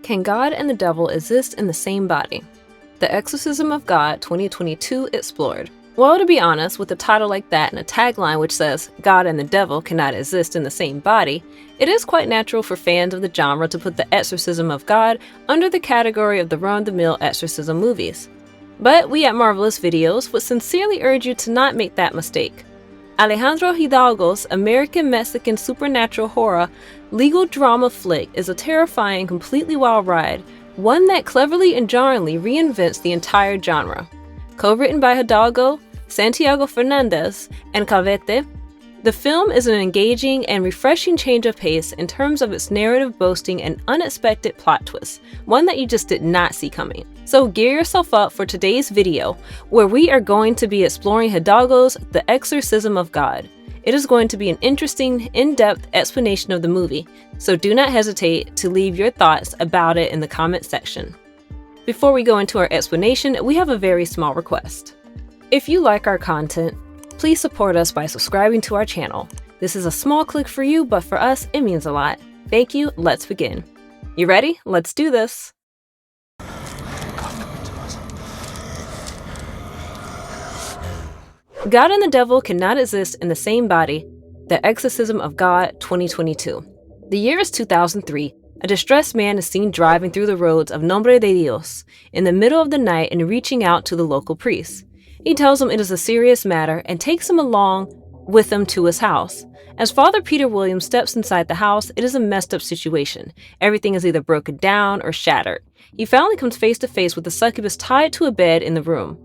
Can God and the Devil exist in the same body? The Exorcism of God 2022 explored. Well, to be honest, with a title like that and a tagline which says, God and the Devil cannot exist in the same body, it is quite natural for fans of the genre to put the Exorcism of God under the category of the run-of-the-mill exorcism movies. But we at Marvelous Videos would sincerely urge you to not make that mistake. Alejandro Hidalgo's American-Mexican supernatural horror legal drama flick is a terrifying and completely wild ride, one that cleverly and jarringly reinvents the entire genre. Co-written by Hidalgo, Santiago Fernández and Calvete, the film is an engaging and refreshing change of pace in terms of its narrative boasting and unexpected plot twists, one that you just did not see coming. So gear yourself up for today's video, where we are going to be exploring Hidalgo's The Exorcism of God. It is going to be an interesting, in-depth explanation of the movie, so do not hesitate to leave your thoughts about it in the comment section. Before we go into our explanation, we have a very small request. If you like our content, please support us by subscribing to our channel. This is a small click for you, but for us, it means a lot. Thank you, let's begin. You ready? Let's do this! God and the Devil cannot exist in the same body. The Exorcism of God 2022. The year is 2003. A distressed man is seen driving through the roads of Nombre de Dios in the middle of the night and reaching out to the local priest. He tells him it is a serious matter and takes him along with him to his house. As Father Peter Williams steps inside the house, it is a messed up situation. Everything is either broken down or shattered. He finally comes face to face with the succubus tied to a bed in the room.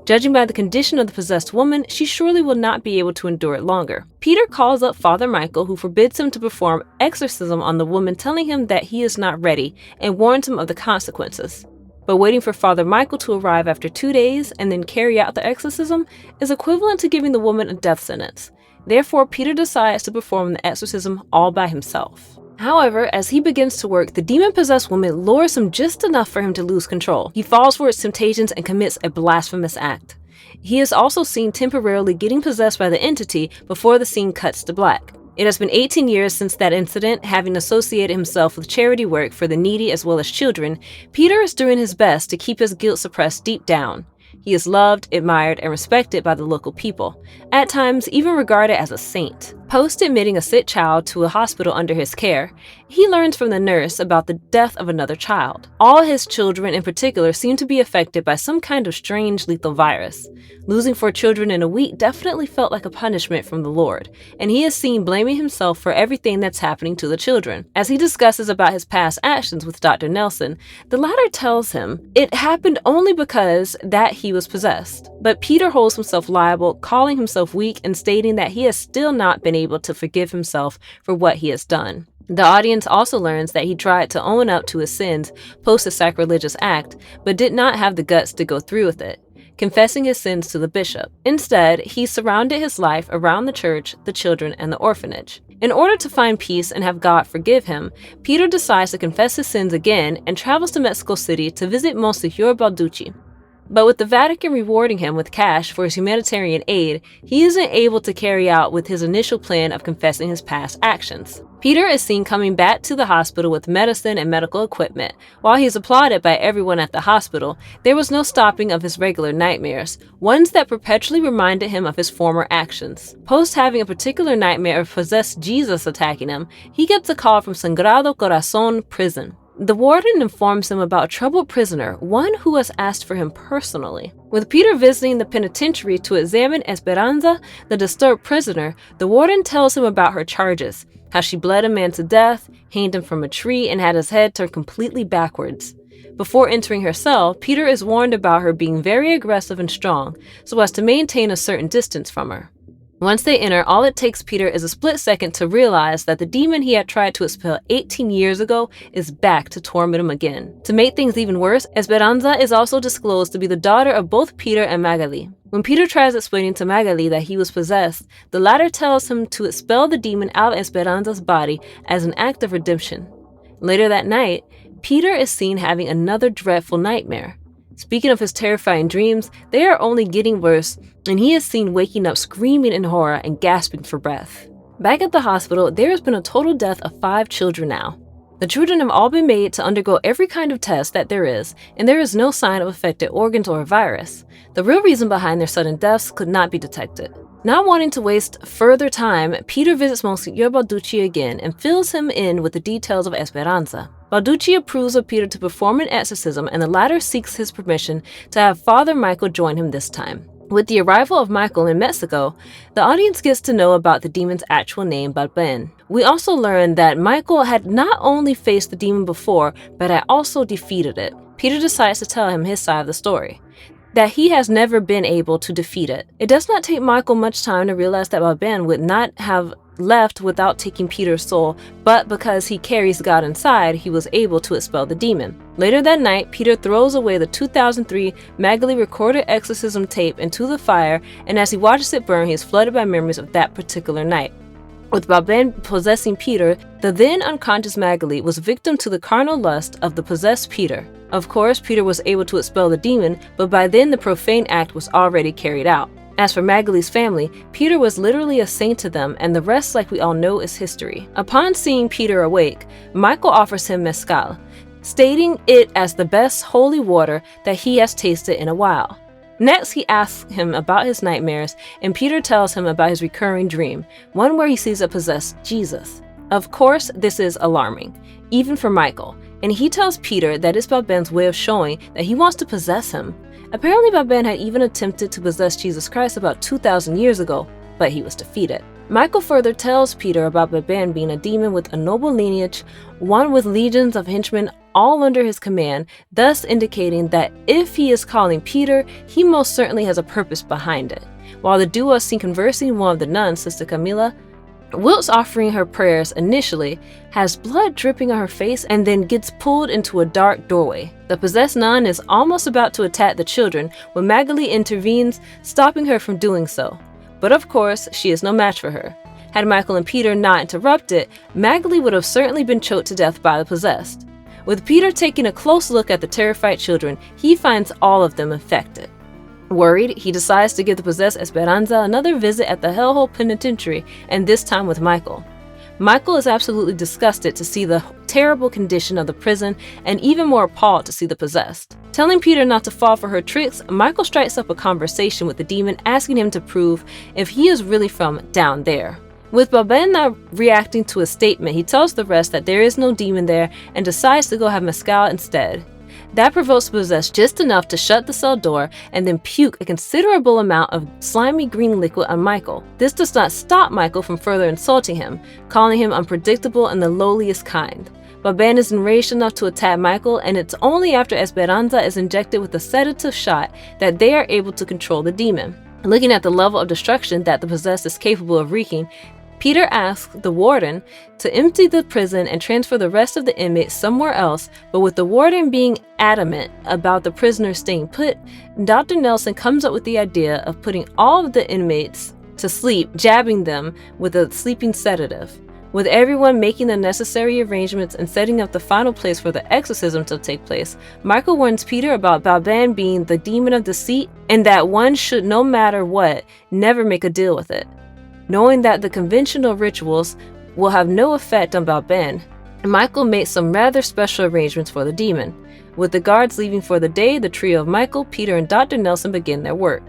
Judging by the condition of the possessed woman, she surely will not be able to endure it longer. Peter calls up Father Michael, who forbids him to perform exorcism on the woman, telling him that he is not ready and warns him of the consequences. But waiting for Father Michael to arrive after 2 days and then carry out the exorcism is equivalent to giving the woman a death sentence. Therefore, Peter decides to perform the exorcism all by himself. However, as he begins to work, the demon-possessed woman lures him just enough for him to lose control. He falls for its temptations and commits a blasphemous act. He is also seen temporarily getting possessed by the entity before the scene cuts to black. It has been 18 years since that incident. Having associated himself with charity work for the needy as well as children, Peter is doing his best to keep his guilt suppressed deep down. He is loved, admired, and respected by the local people, at times even regarded as a saint. Post admitting a sick child to a hospital under his care, he learns from the nurse about the death of another child. All his children in particular seem to be affected by some kind of strange lethal virus. Losing 4 children in a week definitely felt like a punishment from the Lord, and he is seen blaming himself for everything that's happening to the children. As he discusses about his past actions with Dr. Nelson, the latter tells him it happened only because that he was possessed. But Peter holds himself liable, calling himself weak and stating that he has still not been able to forgive himself for what he has done. The audience also learns that he tried to own up to his sins post a sacrilegious act, but did not have the guts to go through with it, confessing his sins to the bishop. Instead, he surrounded his life around the church, the children, and the orphanage. In order to find peace and have God forgive him, Peter decides to confess his sins again and travels to Mexico City to visit Monsignor Balducci. But with the Vatican rewarding him with cash for his humanitarian aid, he isn't able to carry out with his initial plan of confessing his past actions. Peter is seen coming back to the hospital with medicine and medical equipment. While he is applauded by everyone at the hospital, there was no stopping of his regular nightmares, ones that perpetually reminded him of his former actions. Post having a particular nightmare of possessed Jesus attacking him, he gets a call from Sagrado Corazon prison. The warden informs him about a troubled prisoner, one who has asked for him personally. With Peter visiting the penitentiary to examine Esperanza, the disturbed prisoner, the warden tells him about her charges, how she bled a man to death, hanged him from a tree, and had his head turned completely backwards. Before entering her cell, Peter is warned about her being very aggressive and strong, so as to maintain a certain distance from her. Once they enter, all it takes Peter is a split second to realize that the demon he had tried to expel 18 years ago is back to torment him again. To make things even worse, Esperanza is also disclosed to be the daughter of both Peter and Magali. When Peter tries explaining to Magali that he was possessed, the latter tells him to expel the demon out of Esperanza's body as an act of redemption. Later that night, Peter is seen having another dreadful nightmare. Speaking of his terrifying dreams, they are only getting worse, and he is seen waking up screaming in horror and gasping for breath. Back at the hospital, there has been a total death of 5 children now. The children have all been made to undergo every kind of test that there is, and there is no sign of affected organs or a virus. The real reason behind their sudden deaths could not be detected. Not wanting to waste further time, Peter visits Monsignor Balducci again and fills him in with the details of Esperanza. Balducci approves of Peter to perform an exorcism, and the latter seeks his permission to have Father Michael join him this time. With the arrival of Michael in Mexico, the audience gets to know about the demon's actual name, Balben. We also learn that Michael had not only faced the demon before, but had also defeated it. Peter decides to tell him his side of the story, that he has never been able to defeat it. It does not take Michael much time to realize that Balben would not have left without taking Peter's soul, but because he carries God inside, he was able to expel the demon. Later that night, Peter throws away the 2003 Magali recorded exorcism tape into the fire, and as he watches it burn, he is flooded by memories of that particular night. With Balben possessing Peter, the then unconscious Magali was victim to the carnal lust of the possessed Peter. Of course, Peter was able to expel the demon, but by then the profane act was already carried out. As for Magali's family, Peter was literally a saint to them, and the rest, like we all know, is history. Upon seeing Peter awake, Michael offers him mezcal, stating it as the best holy water that he has tasted in a while. Next, he asks him about his nightmares, and Peter tells him about his recurring dream, one where he sees a possessed Jesus. Of course, this is alarming, even for Michael, and he tells Peter that it's Balben's way of showing that he wants to possess him. Apparently, Balben had even attempted to possess Jesus Christ about 2,000 years ago, but he was defeated. Michael further tells Peter about Balben being a demon with a noble lineage, one with legions of henchmen all under his command, thus indicating that if he is calling Peter, he most certainly has a purpose behind it. While the duo are seen conversing with one of the nuns, Sister Camila, whilst offering her prayers initially, has blood dripping on her face and then gets pulled into a dark doorway. The possessed nun is almost about to attack the children when Magali intervenes, stopping her from doing so. But of course, she is no match for her. Had Michael and Peter not interrupted, Magali would have certainly been choked to death by the possessed. With Peter taking a close look at the terrified children, he finds all of them infected. Worried, he decides to give the possessed Esperanza another visit at the Hellhole Penitentiary, and this time with Michael. Michael is absolutely disgusted to see the terrible condition of the prison, and even more appalled to see the possessed. Telling Peter not to fall for her tricks, Michael strikes up a conversation with the demon, asking him to prove if he is really from down there. With Balben not reacting to his statement, he tells the rest that there is no demon there and decides to go have mezcal instead. That provokes the possessed just enough to shut the cell door and then puke a considerable amount of slimy green liquid on Michael. This does not stop Michael from further insulting him, calling him unpredictable and the lowliest kind. Balben is enraged enough to attack Michael, and it's only after Esperanza is injected with a sedative shot that they are able to control the demon. Looking at the level of destruction that the possessed is capable of wreaking, Peter asks the warden to empty the prison and transfer the rest of the inmates somewhere else, but with the warden being adamant about the prisoners staying put, Dr. Nelson comes up with the idea of putting all of the inmates to sleep, jabbing them with a sleeping sedative. With everyone making the necessary arrangements and setting up the final place for the exorcism to take place, Michael warns Peter about Balben being the demon of deceit and that one should, no matter what, never make a deal with it. Knowing that the conventional rituals will have no effect on Balben, Michael makes some rather special arrangements for the demon. With the guards leaving for the day, the trio of Michael, Peter, and Dr. Nelson begin their work.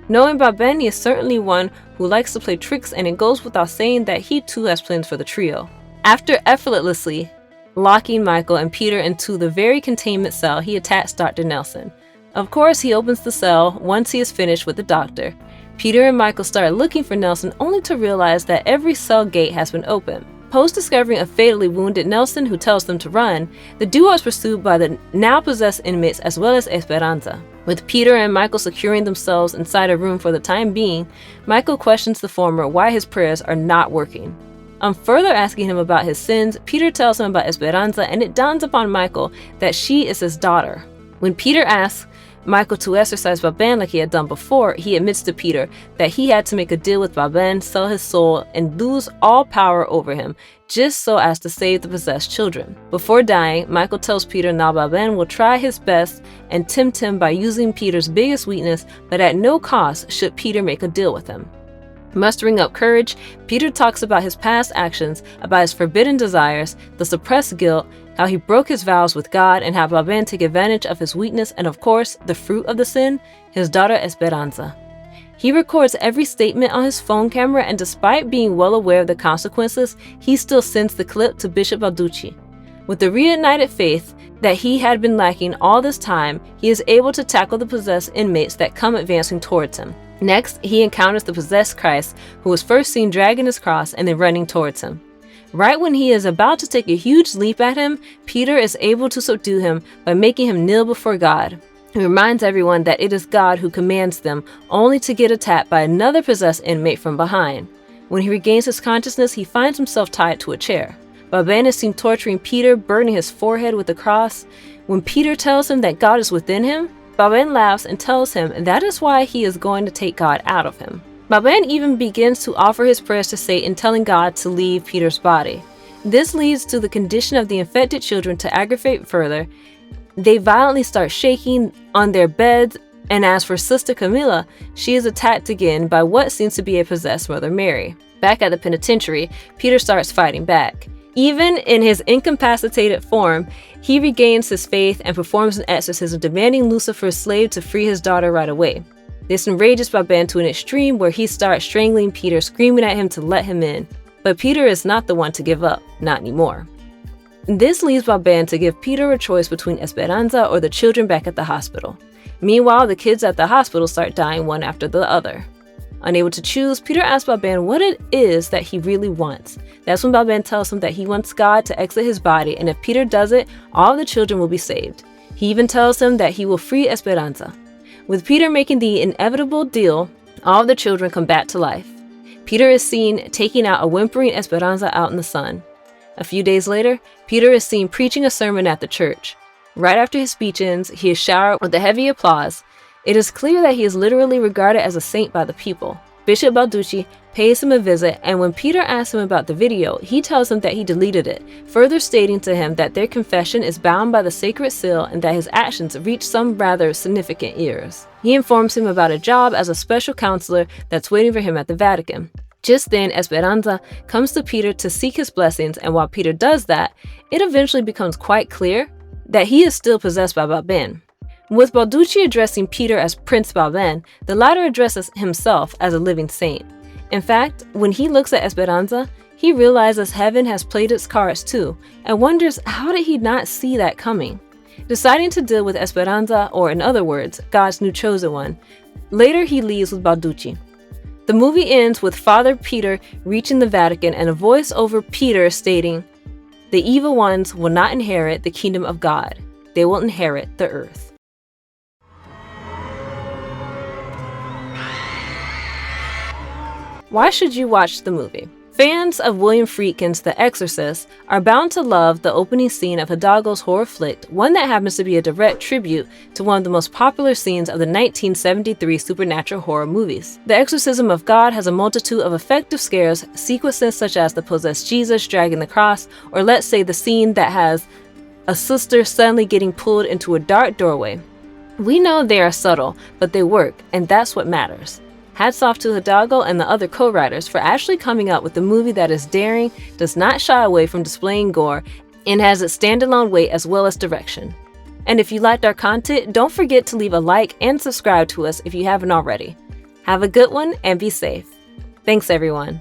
Knowing Balben, he is certainly one who likes to play tricks, and it goes without saying that he too has plans for the trio. After effortlessly locking Michael and Peter into the very containment cell, he attacks Dr. Nelson. Of course, he opens the cell once he is finished with the doctor. Peter and Michael start looking for Nelson, only to realize that every cell gate has been opened. Post discovering a fatally wounded Nelson who tells them to run, the duo is pursued by the now possessed inmates as well as Esperanza. With Peter and Michael securing themselves inside a room for the time being, Michael questions the former why his prayers are not working. On further asking him about his sins, Peter tells him about Esperanza, and it dawns upon Michael that she is his daughter. When Peter asks Michael to exorcise Balben like he had done before, he admits to Peter that he had to make a deal with Balben, sell his soul, and lose all power over him, just so as to save the possessed children. Before dying, Michael tells Peter now Balben will try his best and tempt him by using Peter's biggest weakness, but at no cost should Peter make a deal with him. Mustering up courage, Peter talks about his past actions, about his forbidden desires, the suppressed guilt, how he broke his vows with God, and how Balbin took advantage of his weakness, and of course, the fruit of the sin, his daughter Esperanza. He records every statement on his phone camera, and despite being well aware of the consequences, he still sends the clip to Bishop Balducci. With the reignited faith that he had been lacking all this time, he is able to tackle the possessed inmates that come advancing towards him. Next, he encounters the possessed Christ, who was first seen dragging his cross and then running towards him. Right when he is about to take a huge leap at him, Peter is able to subdue him by making him kneel before God. He reminds everyone that it is God who commands them, only to get attacked by another possessed inmate from behind. When he regains his consciousness, he finds himself tied to a chair. Balbin is seen torturing Peter, burning his forehead with the cross. When Peter tells him that God is within him, Balbin laughs and tells him that is why he is going to take God out of him. Balbin even begins to offer his prayers to Satan, telling God to leave Peter's body. This leads to the condition of the infected children to aggravate further. They violently start shaking on their beds, and as for Sister Camilla, she is attacked again by what seems to be a possessed Mother Mary. Back at the penitentiary, Peter starts fighting back. Even in his incapacitated form, he regains his faith and performs an exorcism, demanding Lucifer's slave to free his daughter right away. This enrages Balbin to an extreme where he starts strangling Peter, screaming at him to let him in. But Peter is not the one to give up, not anymore. This leaves Balbin to give Peter a choice between Esperanza or the children back at the hospital. Meanwhile, the kids at the hospital start dying one after the other. Unable to choose, Peter asks Balbin what it is that he really wants. That's when Balbin tells him that he wants God to exit his body, and if Peter does it, all the children will be saved. He even tells him that he will free Esperanza. With Peter making the inevitable deal, all the children come back to life. Peter is seen taking out a whimpering Esperanza out in the sun. A few days later, Peter is seen preaching a sermon at the church. Right after his speech ends, he is showered with a heavy applause. It is clear that he is literally regarded as a saint by the people. Bishop Balducci pays him a visit, and when Peter asks him about the video, he tells him that he deleted it, further stating to him that their confession is bound by the sacred seal and that his actions reach some rather significant ears. He informs him about a job as a special counselor that's waiting for him at the Vatican. Just then, Esperanza comes to Peter to seek his blessings, and while Peter does that, it eventually becomes quite clear that he is still possessed by Balbin. With Balducci addressing Peter as Prince Balbin, the latter addresses himself as a living saint. In fact, when he looks at Esperanza, he realizes heaven has played its cards too, and wonders how did he not see that coming. Deciding to deal with Esperanza, or in other words, God's new chosen one, later he leaves with Balducci. The movie ends with Father Peter reaching the Vatican and a voice over Peter stating, "The evil ones will not inherit the kingdom of God. They will inherit the earth." Why should you watch the movie? Fans of William Friedkin's The Exorcist are bound to love the opening scene of Hidalgo's horror flick, one that happens to be a direct tribute to one of the most popular scenes of the 1973 supernatural horror movies. The Exorcism of God has a multitude of effective scares, sequences such as the possessed Jesus dragging the cross, or let's say the scene that has a sister suddenly getting pulled into a dark doorway. We know they are subtle, but they work, and that's what matters. Hats off to Hidalgo and the other co-writers for actually coming up with a movie that is daring, does not shy away from displaying gore, and has its standalone weight as well as direction. And if you liked our content, don't forget to leave a like and subscribe to us if you haven't already. Have a good one and be safe. Thanks everyone.